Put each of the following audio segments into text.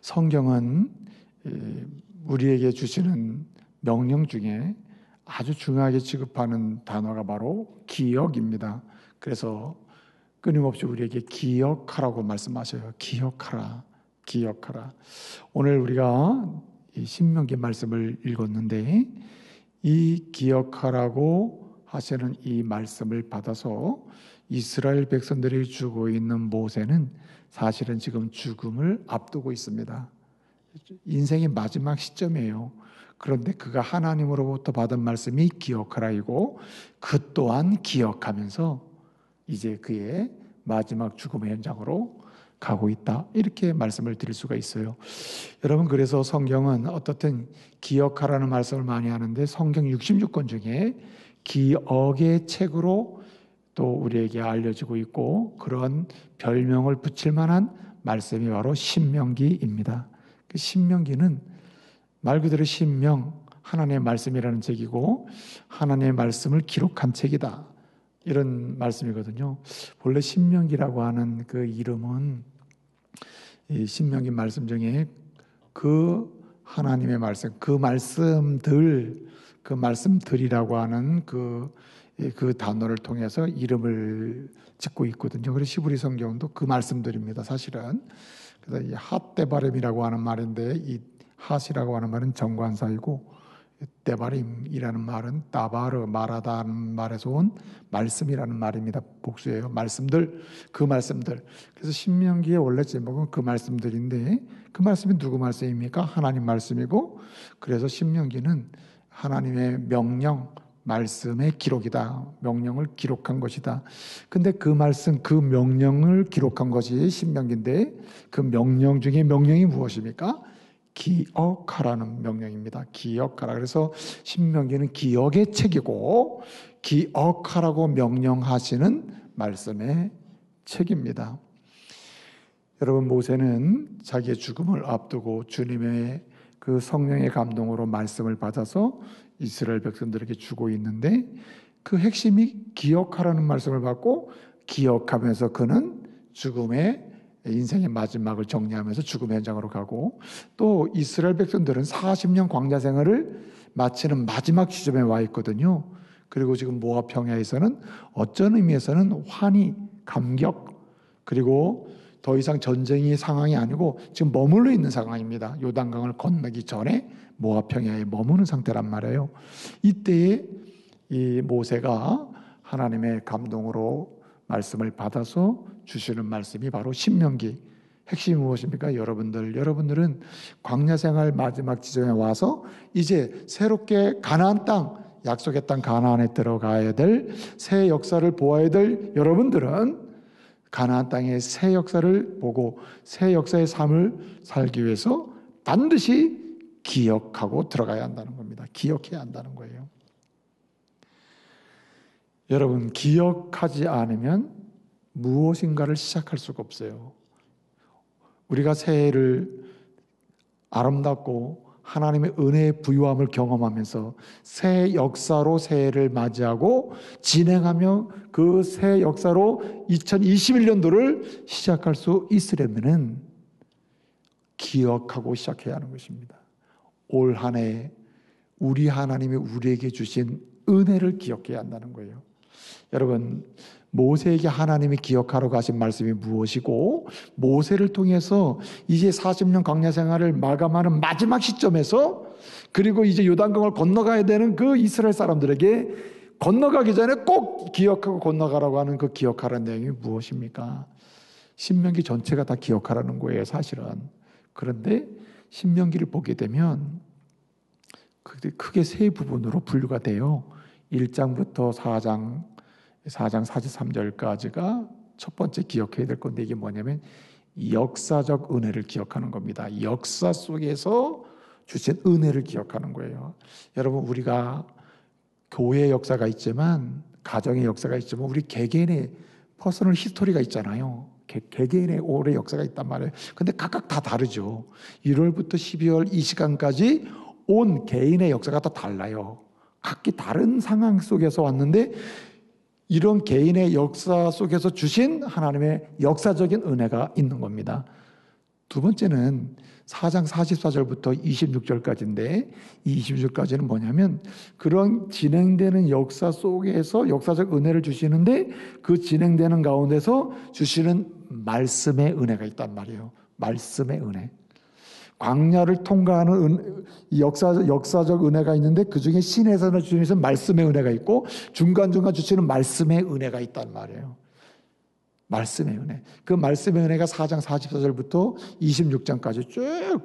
성경은 우리에게 주시는 명령 중에 아주 중요하게 취급하는 단어가 바로 기억입니다. 그래서 끊임없이 우리에게 기억하라고 말씀하셔요. 기억하라, 기억하라. 오늘 우리가 이 신명기 말씀을 읽었는데 이 기억하라고 하시는 이 말씀을 받아서 이스라엘 백성들이 주고 있는 모세는 사실은 지금 죽음을 앞두고 있습니다. 인생의 마지막 시점이에요. 그런데 그가 하나님으로부터 받은 말씀이 기억하라이고 그 또한 기억하면서 이제 그의 마지막 죽음의 현장으로 가고 있다, 이렇게 말씀을 드릴 수가 있어요. 여러분, 그래서 성경은 어떻든 기억하라는 말씀을 많이 하는데 성경 66권 중에 기억의 책으로 또 우리에게 알려지고 있고 그런 별명을 붙일 만한 말씀이 바로 신명기입니다. 그 신명기는 말 그대로 신명, 하나님의 말씀이라는 책이고 하나님의 말씀을 기록한 책이다, 이런 말씀이거든요. 본래 신명기라고 하는 그 이름은 이 신명기 말씀 중에 그 하나님의 말씀, 그 말씀들이라고 하는 그 단어를 통해서 이름을 짓고 있거든요. 그래서 히브리 성경도 그 말씀들입니다, 사실은. 그래서 이 핫데바림이라고 하는 말인데 이 핫이라고 하는 말은 정관사이고 데바림이라는 말은 따바르, 말하다는 말에서 온 말씀이라는 말입니다. 복수예요. 말씀들, 그 말씀들. 그래서 신명기의 원래 제목은 그 말씀들인데 그 말씀이 누구 말씀입니까? 하나님 말씀이고, 그래서 신명기는 하나님의 명령, 말씀의 기록이다. 명령을 기록한 것이다. 근데 그 말씀, 그 명령을 기록한 것이 신명기인데 그 명령 중에 명령이 무엇입니까? 기억하라는 명령입니다. 기억하라. 그래서 신명기는 기억의 책이고 기억하라고 명령하시는 말씀의 책입니다. 여러분, 모세는 자기의 죽음을 앞두고 주님의 그 성령의 감동으로 말씀을 받아서 이스라엘 백성들에게 주고 있는데 그 핵심이 기억하라는 말씀을 받고 기억하면서 그는 죽음의 인생의 마지막을 정리하면서 죽음의 현장으로 가고, 또 이스라엘 백성들은 40년 광야 생활을 마치는 마지막 지점에 와 있거든요. 그리고 지금 모압 평야에서는 어떤 의미에서는 환희, 감격, 그리고 더 이상 전쟁의 상황이 아니고 지금 머물러 있는 상황입니다. 요단강을 건너기 전에 모압 평야에 머무는 상태란 말이에요. 이때에 이 모세가 하나님의 감동으로 말씀을 받아서 주시는 말씀이 바로 신명기. 핵심이 무엇입니까? 여러분들은 광야 생활 마지막 지점에 와서 이제 새롭게 가나안 땅, 약속의 땅 가나안에 들어가야 될 새 역사를 보아야 될 여러분들은 가나안 땅의 새 역사를 보고 새 역사의 삶을 살기 위해서 반드시 기억하고 들어가야 한다는 겁니다. 기억해야 한다는 거예요. 여러분, 기억하지 않으면 무엇인가를 시작할 수가 없어요. 우리가 새해를 아름답고 하나님의 은혜의 부유함을 경험하면서 새 역사로 새해를 맞이하고 진행하며 그 새 역사로 2021년도를 시작할 수 있으려면 기억하고 시작해야 하는 것입니다. 올 한 해 우리 하나님이 우리에게 주신 은혜를 기억해야 한다는 거예요. 여러분, 모세에게 하나님이 기억하라고 하신 말씀이 무엇이고, 모세를 통해서 이제 40년 광야 생활을 마감하는 마지막 시점에서, 그리고 이제 요단강을 건너가야 되는 그 이스라엘 사람들에게 건너가기 전에 꼭 기억하고 건너가라고 하는 그 기억하라는 내용이 무엇입니까? 신명기 전체가 다 기억하라는 거예요, 사실은. 그런데 신명기를 보게 되면 크게 세 부분으로 분류가 돼요. 1장부터 4장 43절까지가 첫 번째 기억해야 될 건데, 이게 뭐냐면 역사적 은혜를 기억하는 겁니다. 역사 속에서 주신 은혜를 기억하는 거예요. 여러분, 우리가 교회의 역사가 있지만, 가정의 역사가 있지만, 우리 개개인의 퍼스널 히스토리가 있잖아요. 개개인의 오래 역사가 있단 말이에요. 근데 각각 다 다르죠. 1월부터 12월 이 시간까지 온 개인의 역사가 다 달라요. 각기 다른 상황 속에서 왔는데 이런 개인의 역사 속에서 주신 하나님의 역사적인 은혜가 있는 겁니다. 두 번째는 4장 44절부터 26절까지인데 이 26절까지는 뭐냐면 그런 진행되는 역사 속에서 역사적 은혜를 주시는데 그 진행되는 가운데서 주시는 말씀의 은혜가 있단 말이에요. 말씀의 은혜. 광야를 통과하는 역사적 은혜가 있는데 그중에 신에서 주시는 말씀의 은혜가 있고 중간중간 주시는 말씀의 은혜가 있단 말이에요. 말씀의 은혜. 그 말씀의 은혜가 4장 44절부터 26장까지 쭉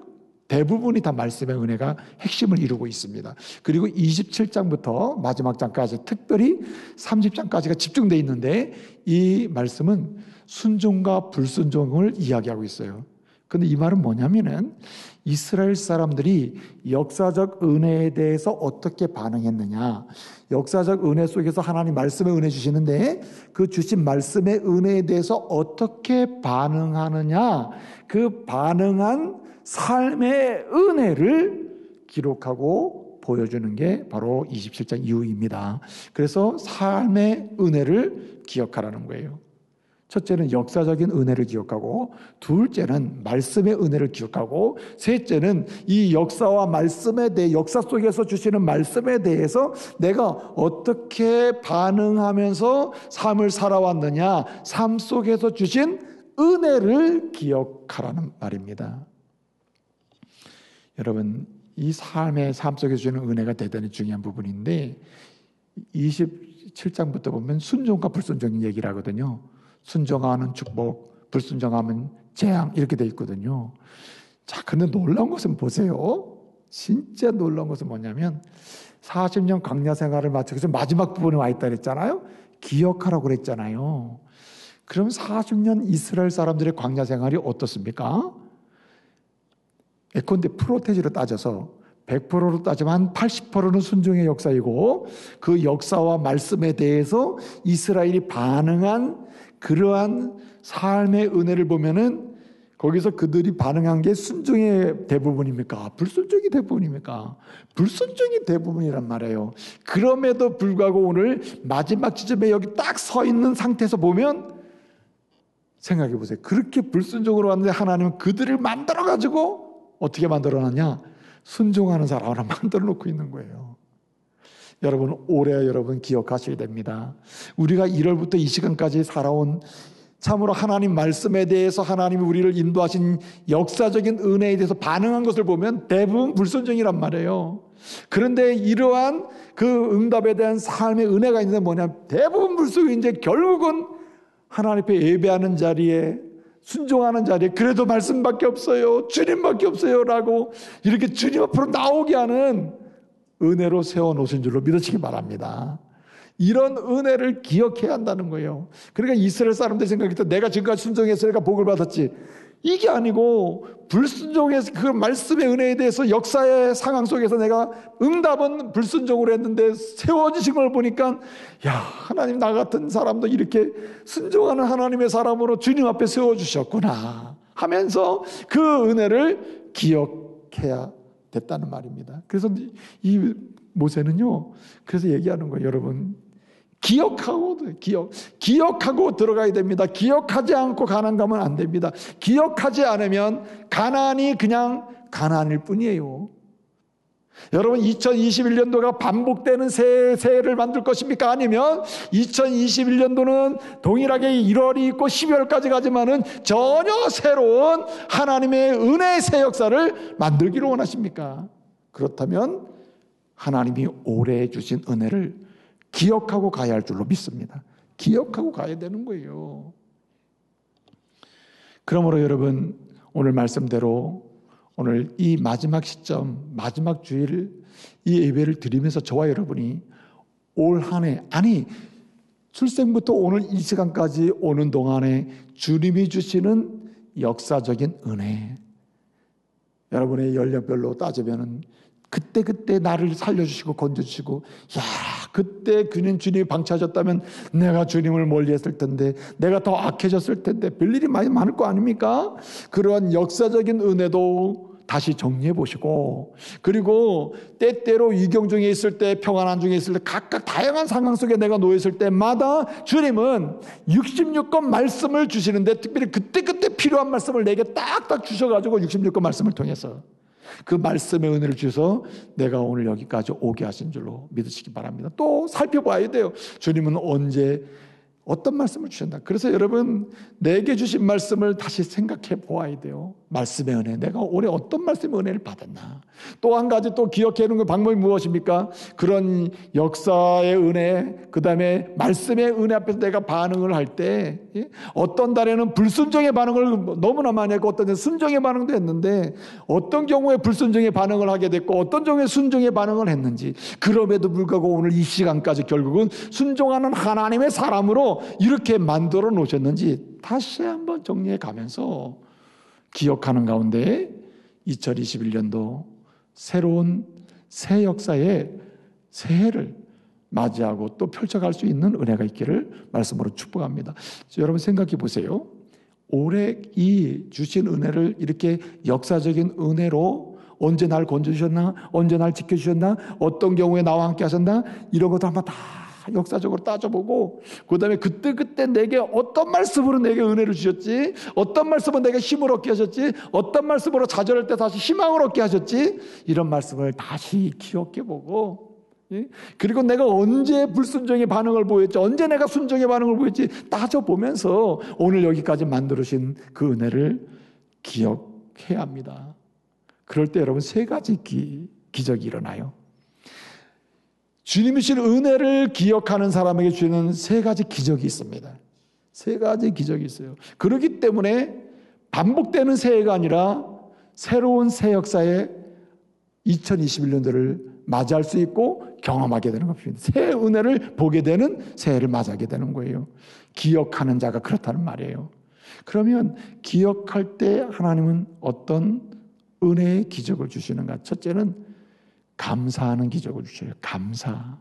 대부분이 다 말씀의 은혜가 핵심을 이루고 있습니다. 그리고 27장부터 마지막 장까지 특별히 30장까지가 집중되어 있는데 이 말씀은 순종과 불순종을 이야기하고 있어요. 근데 이 말은 뭐냐면은 이스라엘 사람들이 역사적 은혜에 대해서 어떻게 반응했느냐, 역사적 은혜 속에서 하나님 말씀의 은혜 주시는데 그 주신 말씀의 은혜에 대해서 어떻게 반응하느냐, 그 반응한 삶의 은혜를 기록하고 보여주는 게 바로 27장 이후입니다. 그래서 삶의 은혜를 기억하라는 거예요. 첫째는 역사적인 은혜를 기억하고, 둘째는 말씀의 은혜를 기억하고, 셋째는 이 역사와 말씀에 대해, 역사 속에서 주시는 말씀에 대해서 내가 어떻게 반응하면서 삶을 살아왔느냐, 삶 속에서 주신 은혜를 기억하라는 말입니다. 여러분, 이 삶 속에서 주시는 은혜가 대단히 중요한 부분인데 27장부터 보면 순종과 불순종 얘기를 하거든요. 순종하면 축복, 불순종하면 재앙 이렇게 돼 있거든요. 자, 근데 놀라운 것은 보세요. 진짜 놀라운 것은 뭐냐면 40년 광야 생활을 마치고 마지막 부분에 와 있다 그랬잖아요. 기억하라고 그랬잖아요. 그럼 40년 이스라엘 사람들의 광야 생활이 어떻습니까? 예컨대 프로테지로 따져서 100%로 따지면 80%는 순종의 역사이고 그 역사와 말씀에 대해서 이스라엘이 반응한 그러한 삶의 은혜를 보면은 거기서 그들이 반응한 게 순종의 대부분입니까? 불순종이 대부분입니까? 불순종이 대부분이란 말이에요. 그럼에도 불구하고 오늘 마지막 지점에 여기 딱 서 있는 상태에서 보면 생각해 보세요. 그렇게 불순종으로 왔는데 하나님은 그들을 만들어가지고 어떻게 만들어놨냐? 순종하는 사람을 만들어 놓고 있는 거예요. 여러분, 올해 여러분 기억하셔야 됩니다. 우리가 1월부터 이 시간까지 살아온 참으로 하나님 말씀에 대해서 하나님이 우리를 인도하신 역사적인 은혜에 대해서 반응한 것을 보면 대부분 불순종이란 말이에요. 그런데 이러한 그 응답에 대한 삶의 은혜가 있는데 뭐냐? 대부분 불순종인데 결국은 하나님 앞에 예배하는 자리에 순종하는 자리에 그래도 말씀밖에 없어요, 주님밖에 없어요 라고 이렇게 주님 앞으로 나오게 하는 은혜로 세워놓으신 줄로 믿으시기 바랍니다. 이런 은혜를 기억해야 한다는 거예요. 그러니까 이스라엘 사람들이 생각했을 때 내가 지금까지 순종해서 내가 복을 받았지, 이게 아니고 불순종해서 그 말씀의 은혜에 대해서 역사의 상황 속에서 내가 응답은 불순종으로 했는데 세워지신 걸 보니까 야, 하나님 나 같은 사람도 이렇게 순종하는 하나님의 사람으로 주님 앞에 세워주셨구나 하면서 그 은혜를 기억해야 됐다는 말입니다. 그래서 이 모세는요, 그래서 얘기하는 거예요. 여러분, 기억하고 들어가야 됩니다. 기억하지 않고 가나안 가면 안 됩니다. 기억하지 않으면 가나안이 그냥 가나안일 뿐이에요. 여러분, 2021년도가 반복되는 새해를 만들 것입니까? 아니면 2021년도는 동일하게 1월이 있고 12월까지 가지만은 전혀 새로운 하나님의 은혜의 새 역사를 만들기를 원하십니까? 그렇다면 하나님이 올해 주신 은혜를 기억하고 가야 할 줄로 믿습니다. 기억하고 가야 되는 거예요. 그러므로 여러분, 오늘 말씀대로 오늘 이 마지막 시점, 마지막 주일 이 예배를 드리면서 저와 여러분이 올 한 해, 아니 출생부터 오늘 이 시간까지 오는 동안에 주님이 주시는 역사적인 은혜, 여러분의 연령별로 따지면은 그때 나를 살려주시고 건져주시고, 야, 그때 그는 주님이 방치하셨다면 내가 주님을 멀리했을 텐데, 내가 더 악해졌을 텐데, 별일이 많이 많을 거 아닙니까? 그러한 역사적인 은혜도 다시 정리해 보시고, 그리고 때때로 위경 중에 있을 때, 평안한 중에 있을 때, 각각 다양한 상황 속에 내가 놓여 있을 때마다 주님은 66권 말씀을 주시는데, 특별히 그때그때 필요한 말씀을 내게 딱딱 주셔가지고 66권 말씀을 통해서 그 말씀의 은혜를 주셔서 내가 오늘 여기까지 오게 하신 줄로 믿으시기 바랍니다. 또 살펴봐야 돼요. 주님은 언제 어떤 말씀을 주셨나. 그래서 여러분, 내게 주신 말씀을 다시 생각해 보아야 돼요. 말씀의 은혜, 내가 올해 어떤 말씀의 은혜를 받았나. 또 한 가지 또 기억해 놓는 방법이 무엇입니까? 그런 역사의 은혜, 그 다음에 말씀의 은혜 앞에서 내가 반응을 할 때, 어떤 달에는 불순종의 반응을 너무나 많이 했고, 어떤 데는 순종의 반응도 했는데, 어떤 경우에 불순종의 반응을 하게 됐고, 어떤 경우에 순종의 반응을 했는지, 그럼에도 불구하고 오늘 이 시간까지 결국은 순종하는 하나님의 사람으로 이렇게 만들어 놓으셨는지 다시 한번 정리해 가면서 기억하는 가운데 2021년도 새로운 새 역사의 새해를 맞이하고 또 펼쳐갈 수 있는 은혜가 있기를 말씀으로 축복합니다. 여러분 생각해 보세요. 올해 이 주신 은혜를 이렇게 역사적인 은혜로 언제 날 건져주셨나, 언제 날 지켜주셨나, 어떤 경우에 나와 함께 하셨나, 이런 것도 한번 다 역사적으로 따져보고, 그 다음에 그때 내게 어떤 말씀으로 내게 은혜를 주셨지, 어떤 말씀으로 내게 힘을 얻게 하셨지, 어떤 말씀으로 좌절할 때 다시 희망을 얻게 하셨지, 이런 말씀을 다시 기억해보고, 그리고 내가 언제 불순종의 반응을 보였지, 언제 내가 순종의 반응을 보였지 따져보면서 오늘 여기까지 만들어주신 그 은혜를 기억해야 합니다. 그럴 때 여러분 세 가지 기적이 일어나요. 주님이 주신 은혜를 기억하는 사람에게 주는 세 가지 기적이 있습니다. 세 가지 기적이 있어요. 그렇기 때문에 반복되는 새해가 아니라 새로운 새 역사의 2021년도를 맞이할 수 있고 경험하게 되는 겁니다. 새 은혜를 보게 되는 새해를 맞이하게 되는 거예요. 기억하는 자가 그렇다는 말이에요. 그러면 기억할 때 하나님은 어떤 은혜의 기적을 주시는가? 첫째는 감사하는 기적을 주셔요. 감사.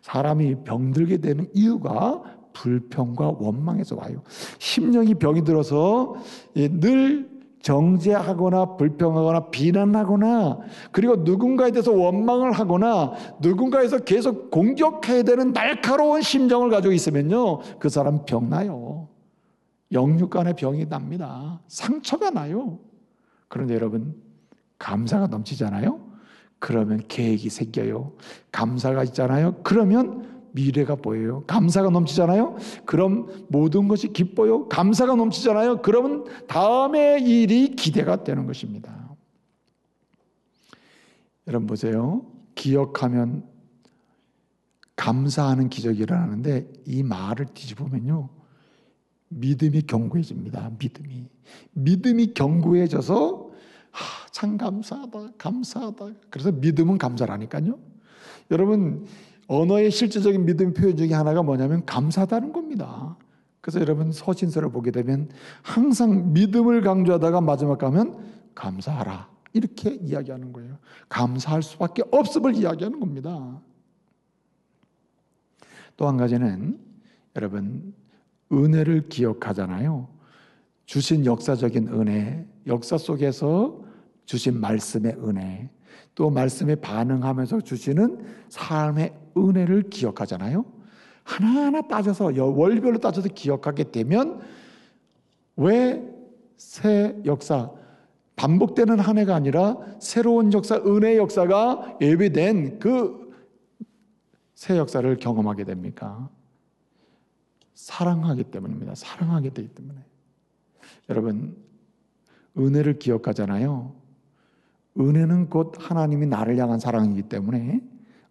사람이 병들게 되는 이유가 불평과 원망에서 와요. 심령이 병이 들어서 늘 정죄하거나 불평하거나 비난하거나, 그리고 누군가에 대해서 원망을 하거나 누군가에서 계속 공격해야 되는 날카로운 심정을 가지고 있으면요, 그 사람 병나요. 영육간의 병이 납니다. 상처가 나요. 그런데 여러분, 감사가 넘치잖아요. 그러면 계획이 생겨요. 감사가 있잖아요. 그러면 미래가 보여요. 감사가 넘치잖아요. 그럼 모든 것이 기뻐요. 감사가 넘치잖아요. 그러면 다음의 일이 기대가 되는 것입니다. 여러분 보세요. 기억하면 감사하는 기적이 일어나는데 이 말을 뒤집으면요, 믿음이 견고해집니다. 믿음이 견고해져서 참 감사하다, 감사하다. 그래서 믿음은 감사라니까요. 여러분, 언어의 실질적인 믿음 표현 중에 하나가 뭐냐면 감사하다는 겁니다. 그래서 여러분 서신서를 보게 되면 항상 믿음을 강조하다가 마지막 가면 감사하라, 이렇게 이야기하는 거예요. 감사할 수밖에 없음을 이야기하는 겁니다. 또 한 가지는 여러분 은혜를 기억하잖아요. 주신 역사적인 은혜, 역사 속에서 주신 말씀의 은혜, 또 말씀에 반응하면서 주시는 삶의 은혜를 기억하잖아요. 하나하나 따져서 월별로 따져서 기억하게 되면 왜 새 역사, 반복되는 한 해가 아니라 새로운 역사, 은혜의 역사가 예비된 그 새 역사를 경험하게 됩니까? 사랑하기 때문입니다. 사랑하게 되기 때문에. 여러분, 은혜를 기억하잖아요. 은혜는 곧 하나님이 나를 향한 사랑이기 때문에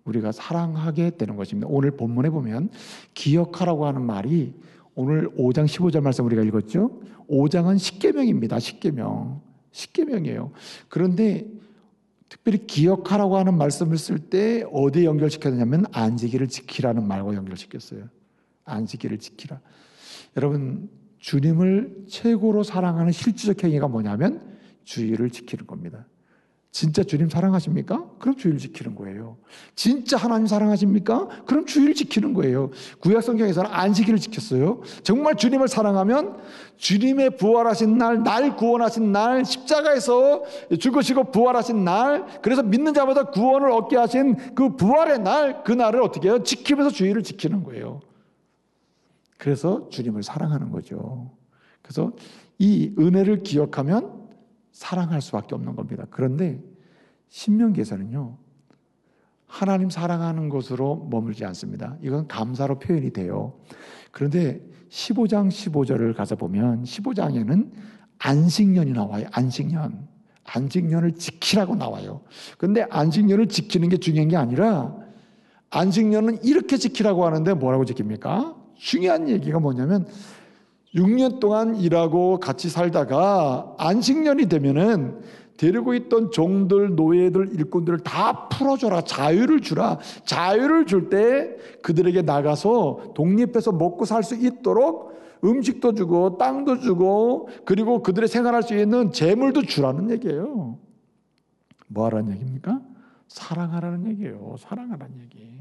우리가 사랑하게 되는 것입니다. 오늘 본문에 보면 기억하라고 하는 말이, 오늘 5장 15절 말씀 우리가 읽었죠. 5장은 십계명입니다. 십계명이에요. 그런데 특별히 기억하라고 하는 말씀을 쓸 때 어디에 연결시켰냐면 안식일을 지키라는 말과 연결시켰어요. 안식일을 지키라. 여러분, 주님을 최고로 사랑하는 실질적 행위가 뭐냐면 주일을 지키는 겁니다. 진짜 주님 사랑하십니까? 그럼 주일 지키는 거예요. 진짜 하나님 사랑하십니까? 그럼 주일 지키는 거예요. 구약 성경에서는 안식일을 지켰어요. 정말 주님을 사랑하면 주님의 부활하신 날, 날 구원하신 날, 십자가에서 죽으시고 부활하신 날, 그래서 믿는 자마다 구원을 얻게 하신 그 부활의 날, 그 날을 어떻게 해요? 지키면서 주일을 지키는 거예요. 그래서 주님을 사랑하는 거죠. 그래서 이 은혜를 기억하면 사랑할 수밖에 없는 겁니다. 그런데 신명기에서는요, 하나님 사랑하는 것으로 머물지 않습니다. 이건 감사로 표현이 돼요. 그런데 15장 15절을 가서 보면 15장에는 안식년이 나와요. 안식년. 안식년을 지키라고 나와요. 근데 안식년을 지키는 게 중요한 게 아니라 안식년은 이렇게 지키라고 하는데 뭐라고 지킵니까? 중요한 얘기가 뭐냐면 6년 동안 일하고 같이 살다가 안식년이 되면은 데리고 있던 종들, 노예들, 일꾼들을 다 풀어줘라. 자유를 주라. 자유를 줄 때 그들에게 나가서 독립해서 먹고 살 수 있도록 음식도 주고 땅도 주고 그리고 그들의 생활할 수 있는 재물도 주라는 얘기예요. 뭐 하라는 얘기입니까? 사랑하라는 얘기예요. 사랑하라는 얘기.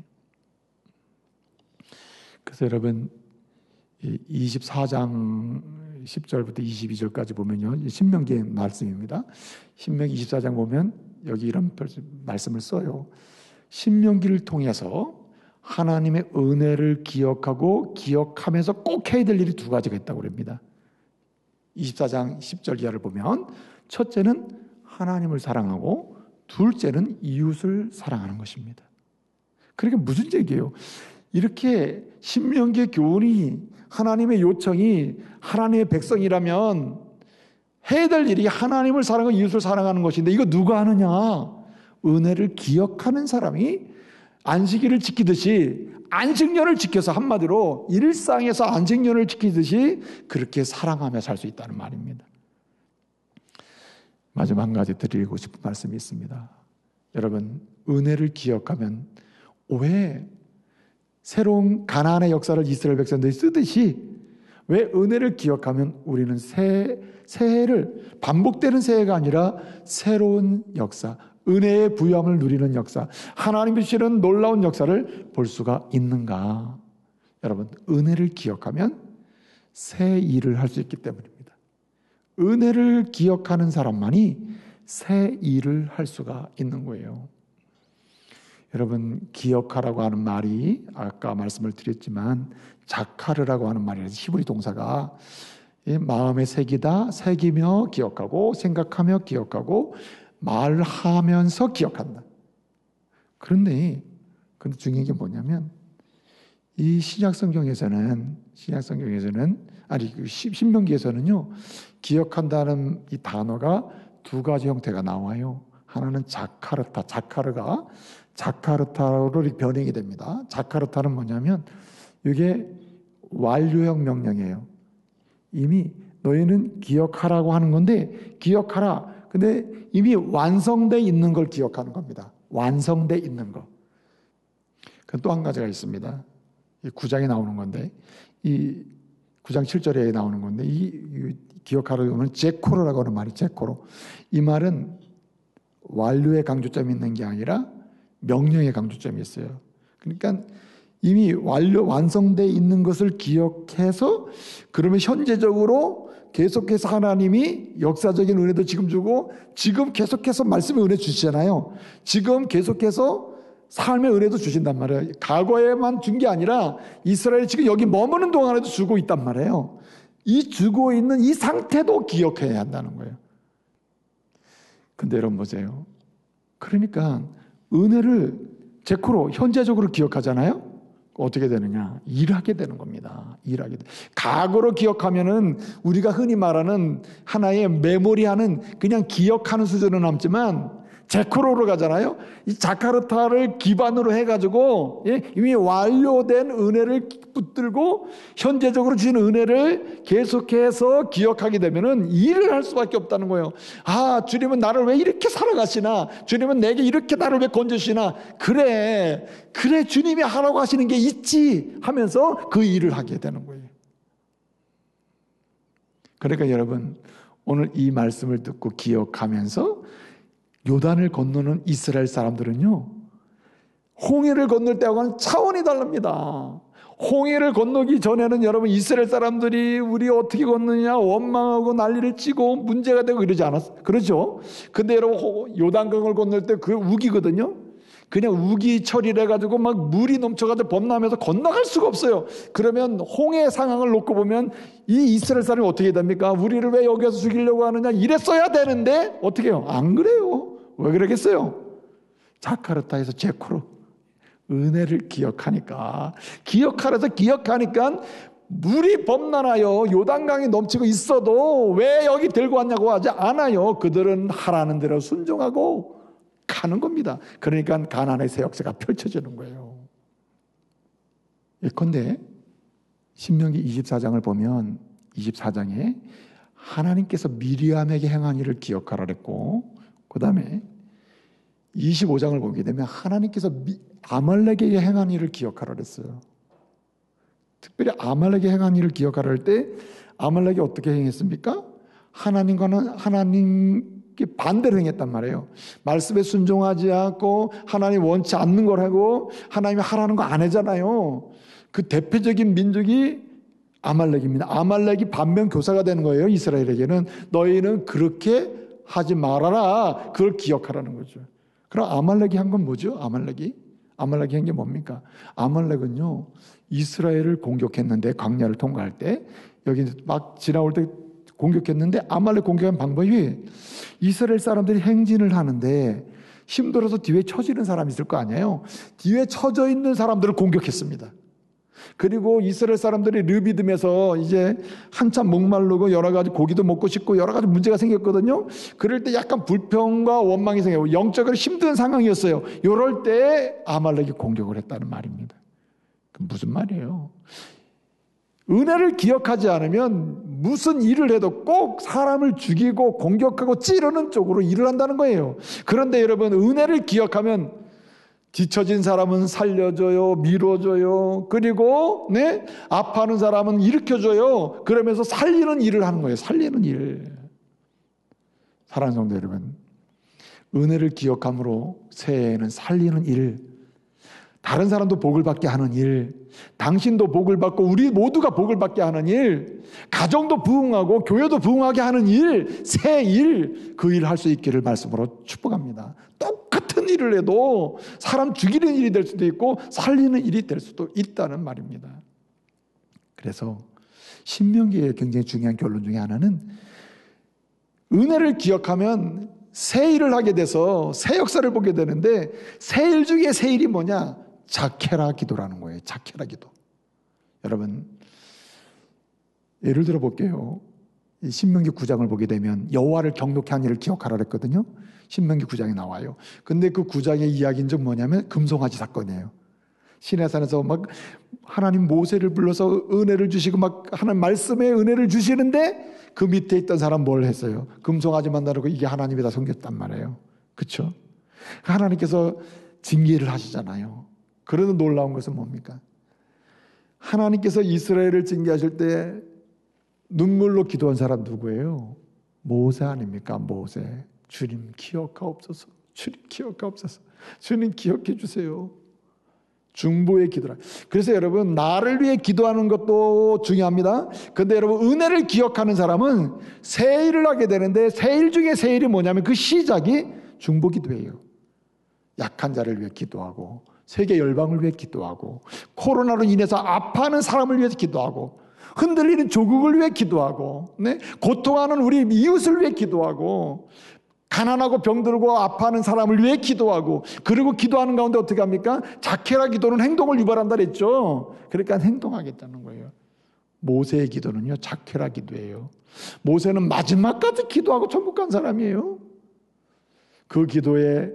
그래서 여러분 24장 10절부터 22절까지 보면요, 신명기의 말씀입니다. 신명기 24장 보면 여기 이런 말씀을 써요. 신명기를 통해서 하나님의 은혜를 기억하고 기억하면서 꼭 해야 될 일이 두 가지가 있다고 합니다. 24장 10절 이하를 보면 첫째는 하나님을 사랑하고 둘째는 이웃을 사랑하는 것입니다. 그러니까 무슨 얘기예요? 이렇게 신명기의 교훈이 하나님의 요청이 하나님의 백성이라면 해야 될 일이 하나님을 사랑하고 이웃을 사랑하는 것인데 이거 누가 하느냐? 은혜를 기억하는 사람이 안식일을 지키듯이 안식년을 지켜서 한마디로 일상에서 안식년을 지키듯이 그렇게 사랑하며 살 수 있다는 말입니다. 마지막 한 가지 드리고 싶은 말씀이 있습니다. 여러분, 은혜를 기억하면 왜 새로운 가나안의 역사를 이스라엘 백성들이 쓰듯이 왜 은혜를 기억하면 우리는 새해를 반복되는 새해가 아니라 새로운 역사, 은혜의 부유함을 누리는 역사, 하나님이 주시는 놀라운 역사를 볼 수가 있는가? 여러분, 은혜를 기억하면 새 일을 할 수 있기 때문입니다. 은혜를 기억하는 사람만이 새 일을 할 수가 있는 거예요. 여러분, 기억하라고 하는 말이 아까 말씀을 드렸지만 자카르라고 하는 말이에요. 히브리 동사가 마음에 새기다, 새기며 기억하고 생각하며 기억하고 말하면서 기억한다. 그런데 중요한 게 뭐냐면 이 신약성경에서는 아니 신명기에서는요, 기억한다는 이 단어가 두 가지 형태가 나와요. 하나는 자카르타, 자카르타로 변형이 됩니다. 자카르타는 뭐냐면 이게 완료형 명령이에요. 이미 너희는 기억하라고 하는 건데 기억하라. 근데 이미 완성돼 있는 걸 기억하는 겁니다. 완성돼 있는 거. 또 한 가지가 있습니다. 이 9장에 나오는 건데 이 9장 7절에 나오는 건데 이 기억하라고 하면 제코로라고 하는 말이 제코로. 이 말은 완료의 강조점이 있는 게 아니라 명령의 강조점이 있어요. 그러니까 이미 완성되어 있는 것을 기억해서 그러면 현재적으로 계속해서 하나님이 역사적인 은혜도 지금 주고 지금 계속해서 말씀의 은혜 주시잖아요. 지금 계속해서 삶의 은혜도 주신단 말이에요. 과거에만 준 게 아니라 이스라엘이 지금 여기 머무는 동안에도 주고 있단 말이에요. 이 주고 있는 이 상태도 기억해야 한다는 거예요. 근데 여러분 보세요. 그러니까 은혜를 제코로 현재적으로 기억하잖아요. 어떻게 되느냐? 일하게 되는 겁니다. 일하게 돼. 과거로 기억하면은 우리가 흔히 말하는 하나의 메모리하는 그냥 기억하는 수준은 남지만 제코로로 가잖아요. 이 자카르타를 기반으로 해가지고 이미 완료된 은혜를 붙들고 현재적으로 주신 은혜를 계속해서 기억하게 되면은 일을 할 수밖에 없다는 거예요. 아, 주님은 나를 왜 이렇게 살아가시나? 주님은 내게 이렇게 나를 왜 건져주시나? 그래 주님이 하라고 하시는 게 있지 하면서 그 일을 하게 되는 거예요. 그러니까 여러분, 오늘 이 말씀을 듣고 기억하면서 요단을 건너는 이스라엘 사람들은요, 홍해를 건널 때하고는 차원이 다릅니다. 홍해를 건너기 전에는 여러분 이스라엘 사람들이 우리 어떻게 건너냐 원망하고 난리를 치고 문제가 되고 이러지 않았어요. 그렇죠? 근데 여러분 요단강을 건널 때 그 우기거든요. 그냥 우기 처리를 해가지고 막 물이 넘쳐가지고 범람해서 건너갈 수가 없어요. 그러면 홍해 상황을 놓고 보면 이 이스라엘 사람이 어떻게 됩니까? 우리를 왜 여기서 죽이려고 하느냐 이랬어야 되는데 어떻게 해요? 안 그래요. 왜 그러겠어요? 자카르타에서 제코로 은혜를 기억하니까 물이 범람하여 요단강이 넘치고 있어도 왜 여기 들고 왔냐고 하지 않아요. 그들은 하라는 대로 순종하고 가는 겁니다. 그러니까 가나안의 새 역사가 펼쳐지는 거예요. 예컨대 신명기 24장을 보면 24장에 하나님께서 미리암에게 행한 일을 기억하라 그랬고, 그 다음에 25장을 보게 되면 하나님께서 아말렉에게 행한 일을 기억하라 그랬어요. 특별히 아말렉에게 행한 일을 기억하라 할 때 아말렉이 어떻게 행했습니까? 하나님께 반대로 행했단 말이에요. 말씀에 순종하지 않고 하나님 원치 않는 걸 하고 하나님이 하라는 거 안 하잖아요. 그 대표적인 민족이 아말렉입니다. 아말렉이 반면 교사가 되는 거예요. 이스라엘에게는 너희는 그렇게 하지 말아라. 그걸 기억하라는 거죠. 그럼 아말렉이 한 건 뭐죠? 아말렉이 한 게 뭡니까? 아말렉은요, 이스라엘을 공격했는데, 광야를 통과할 때 여기 막 지나올 때 공격했는데, 아말렉 공격한 방법이 이스라엘 사람들이 행진을 하는데 힘들어서 뒤에 처지는 사람이 있을 거 아니에요. 뒤에 처져 있는 사람들을 공격했습니다. 그리고 이스라엘 사람들이 르비딤에서 이제 한참 목마르고 여러 가지 고기도 먹고 싶고 여러 가지 문제가 생겼거든요. 그럴 때 약간 불평과 원망이 생기고 영적으로 힘든 상황이었어요. 이럴 때 아말렉이 공격을 했다는 말입니다. 무슨 말이에요? 은혜를 기억하지 않으면 무슨 일을 해도 꼭 사람을 죽이고 공격하고 찌르는 쪽으로 일을 한다는 거예요. 그런데 여러분, 은혜를 기억하면 뒤처진 사람은 살려줘요, 밀어줘요, 그리고 아파하는 사람은 일으켜줘요. 그러면서 살리는 일을 하는 거예요. 살리는 일. 사랑하는 성도 여러분, 은혜를 기억함으로 새해에는 살리는 일, 다른 사람도 복을 받게 하는 일, 당신도 복을 받고 우리 모두가 복을 받게 하는 일, 가정도 부흥하고 교회도 부흥하게 하는 일, 새 일, 그 일 할 수 있기를 말씀으로 축복합니다. 똑같은 일을 해도 사람 죽이는 일이 될 수도 있고 살리는 일이 될 수도 있다는 말입니다. 그래서 신명기의 굉장히 중요한 결론 중에 하나는 은혜를 기억하면 새 일을 하게 돼서 새 역사를 보게 되는데, 새 일 중에 새 일이 뭐냐? 자케라 기도라는 거예요. 자케라 기도. 여러분, 예를 들어 볼게요. 신명기 9장을 보게 되면 여호와를 경노케 한 일을 기억하라 그랬거든요. 신명기 9장에 나와요. 근데 그 9장의 이야기인 즉 뭐냐면 금송아지 사건이에요. 시내산에서 막 하나님 모세를 불러서 은혜를 주시고 막 하나님 말씀에 은혜를 주시는데 그 밑에 있던 사람 뭘 했어요? 금송아지 만나고 이게 하나님이다 섬겼단 말이에요. 그렇죠? 하나님께서 징계를 하시잖아요. 그러는 놀라운 것은 뭡니까? 하나님께서 이스라엘을 징계하실 때 눈물로 기도한 사람 누구예요? 모세 아닙니까? 모세. 주님 기억하옵소서. 주님 기억하옵소서. 주님 기억해 주세요. 중보의 기도라. 그래서 여러분, 나를 위해 기도하는 것도 중요합니다. 근데 여러분, 은혜를 기억하는 사람은 새 일을 하게 되는데, 새 일 중에 새 일이 뭐냐면 그 시작이 중보 기도예요. 약한 자를 위해 기도하고, 세계 열방을 위해 기도하고, 코로나로 인해서 아파하는 사람을 위해서 기도하고, 흔들리는 조국을 위해 기도하고, 고통하는 우리 이웃을 위해 기도하고, 가난하고 병들고 아파하는 사람을 위해 기도하고, 그리고 기도하는 가운데 어떻게 합니까? 자케라 기도는 행동을 유발한다 그랬죠. 그러니까 행동하겠다는 거예요. 모세의 기도는요, 자케라 기도예요. 모세는 마지막까지 기도하고 천국 간 사람이에요. 그 기도의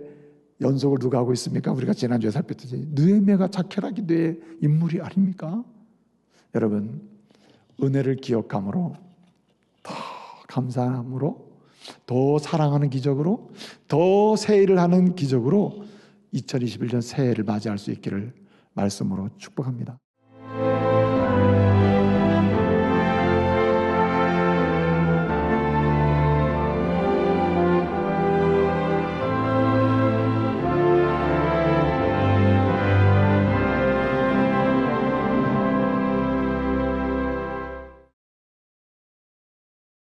연속을 누가 하고 있습니까? 우리가 지난주에 살폈듯이 느헤미야가 자케라 기도의 인물이 아닙니까? 여러분, 은혜를 기억함으로, 더 감사함으로, 더 사랑하는 기적으로, 더 새해를 하는 기적으로 2021년 새해를 맞이할 수 있기를 말씀으로 축복합니다.